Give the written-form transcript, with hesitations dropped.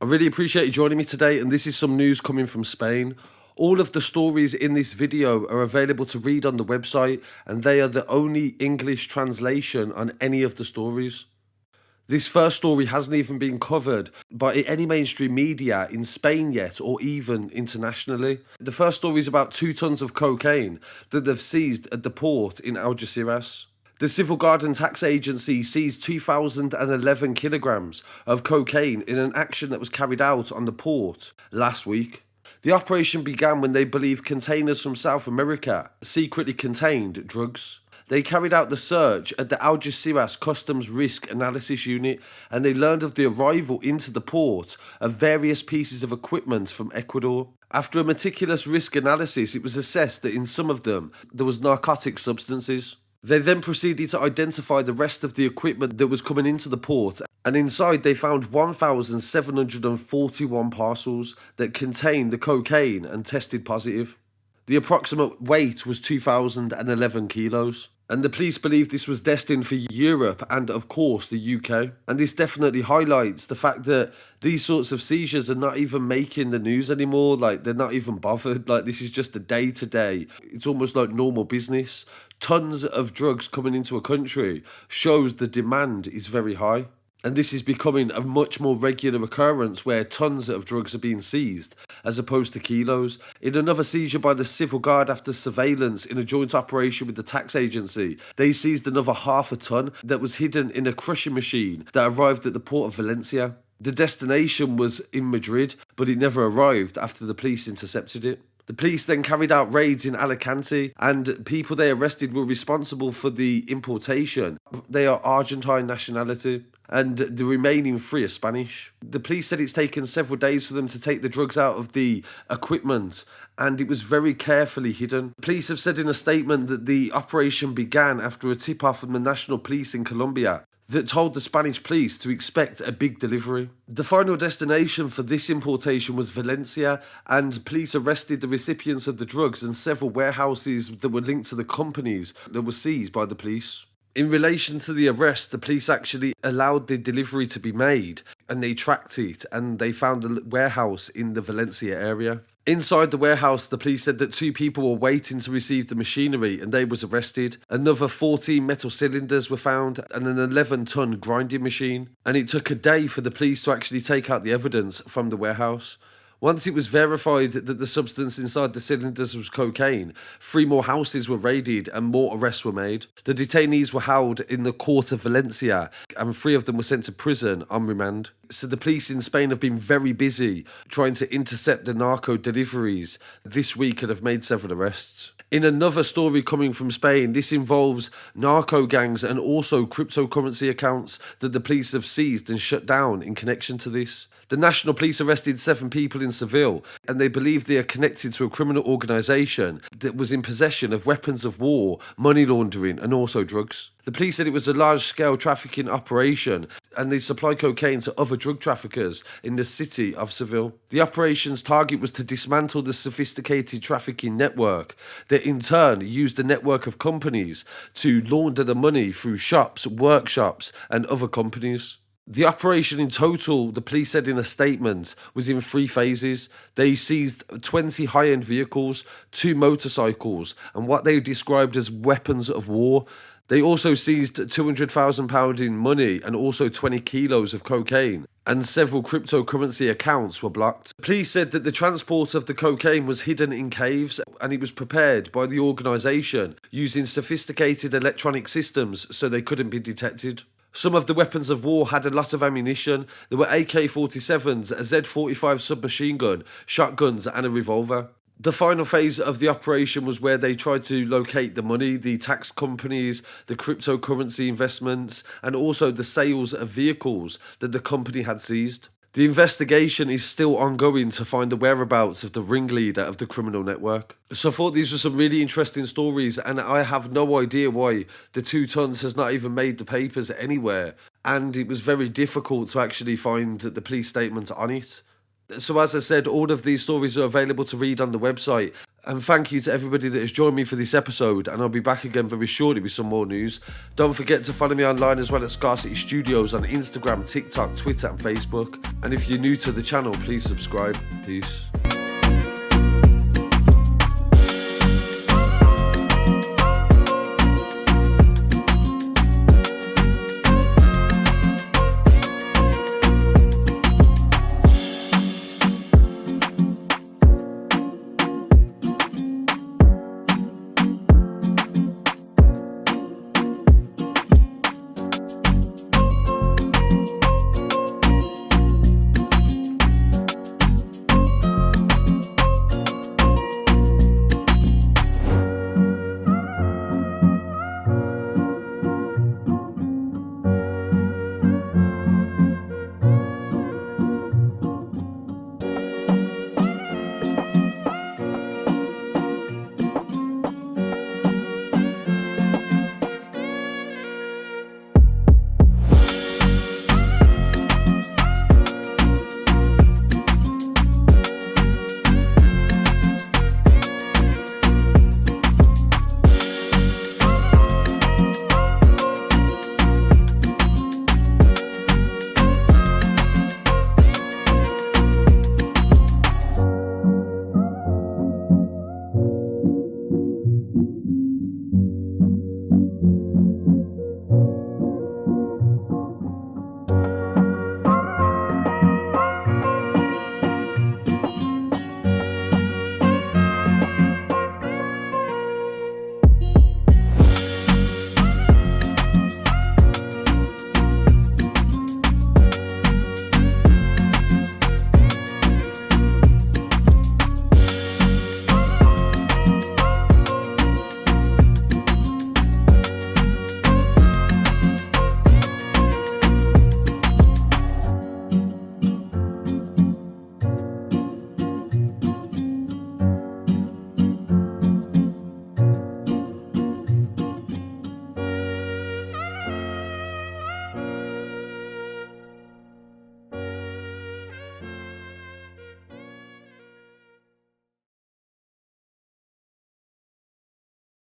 I really appreciate you joining me today, and this is some news coming from Spain. All of the stories in this video are available to read on the website, and they are the only English translation on any of the stories. This first story hasn't even been covered by any mainstream media in Spain yet, or even internationally. The first story is about 2 tons of cocaine that they've seized at the port in Algeciras. The Civil Guard and Tax Agency seized 2,011 kilograms of cocaine in an action that was carried out on the port last week. The operation began when they believed containers from South America secretly contained drugs. They carried out the search at the Algeciras Customs Risk Analysis Unit, and they learned of the arrival into the port of various pieces of equipment from Ecuador. After a meticulous risk analysis, it was assessed that in some of them there was narcotic substances. They then proceeded to identify the rest of the equipment that was coming into the port, and inside they found 1,741 parcels that contained the cocaine and tested positive. The approximate weight was 2,011 kilos. And the police believe this was destined for Europe and, of course, the UK. And this definitely highlights the fact that these sorts of seizures are not even making the news anymore. Like, they're not even bothered. Like, this is just a day-to-day. It's almost like normal business. Tons of drugs coming into a country shows the demand is very high. And this is becoming a much more regular occurrence where tons of drugs are being seized as opposed to kilos. In another seizure by the Civil Guard after surveillance in a joint operation with the tax agency, they seized another 1/2 ton that was hidden in a crushing machine that arrived at the port of Valencia. The destination was in Madrid, but it never arrived after the police intercepted it. The police then carried out raids in Alicante, and people they arrested were responsible for the importation. They are Argentine nationality, and the remaining 3 are Spanish. The police said it's taken several days for them to take the drugs out of the equipment, and it was very carefully hidden. Police have said in a statement that the operation began after a tip-off from the National Police in Colombia that told the Spanish police to expect a big delivery. The final destination for this importation was Valencia, and police arrested the recipients of the drugs and several warehouses that were linked to the companies that were seized by the police. In relation to the arrest, the police actually allowed the delivery to be made, and they tracked it, and they found a warehouse in the Valencia area. Inside the warehouse, the police said that 2 people were waiting to receive the machinery, and they was arrested. Another 14 metal cylinders were found, and an 11-ton grinding machine. And it took a day for the police to actually take out the evidence from the warehouse. Once it was verified that the substance inside the cylinders was cocaine, 3 more houses were raided and more arrests were made. The detainees were held in the court of Valencia, and 3 of them were sent to prison on remand. So the police in Spain have been very busy trying to intercept the narco deliveries this week and have made several arrests. In another story coming from Spain, this involves narco gangs and also cryptocurrency accounts that the police have seized and shut down in connection to this. The National Police arrested 7 people in Seville, and they believe they are connected to a criminal organisation that was in possession of weapons of war, money laundering, and also drugs. The police said it was a large-scale trafficking operation, and they supply cocaine to other drug traffickers in the city of Seville. The operation's target was to dismantle the sophisticated trafficking network that in turn used a network of companies to launder the money through shops, workshops, and other companies. The operation in total, the police said in a statement, was in 3 phases. They seized 20 high-end vehicles, 2 motorcycles, and what they described as weapons of war. They also seized £200,000 in money and also 20 kilos of cocaine, and several cryptocurrency accounts were blocked. Police said that the transport of the cocaine was hidden in caves, and it was prepared by the organisation using sophisticated electronic systems so they couldn't be detected. Some of the weapons of war had a lot of ammunition. There were AK-47s, a Z-45 submachine gun, shotguns, and a revolver. The final phase of the operation was where they tried to locate the money, the tax companies, the cryptocurrency investments, and also the sales of vehicles that the company had seized. The investigation is still ongoing to find the whereabouts of the ringleader of the criminal network. So I thought these were some really interesting stories, and I have no idea why the 2 tons has not even made the papers anywhere, and it was very difficult to actually find the police statement on it. So as I said, all of these stories are available to read on the website. And thank you to everybody that has joined me for this episode, and I'll be back again very shortly with some more news. Don't forget to follow me online as well at Scarcity Studios on Instagram, TikTok, Twitter and Facebook. And if you're new to the channel, please subscribe. Peace.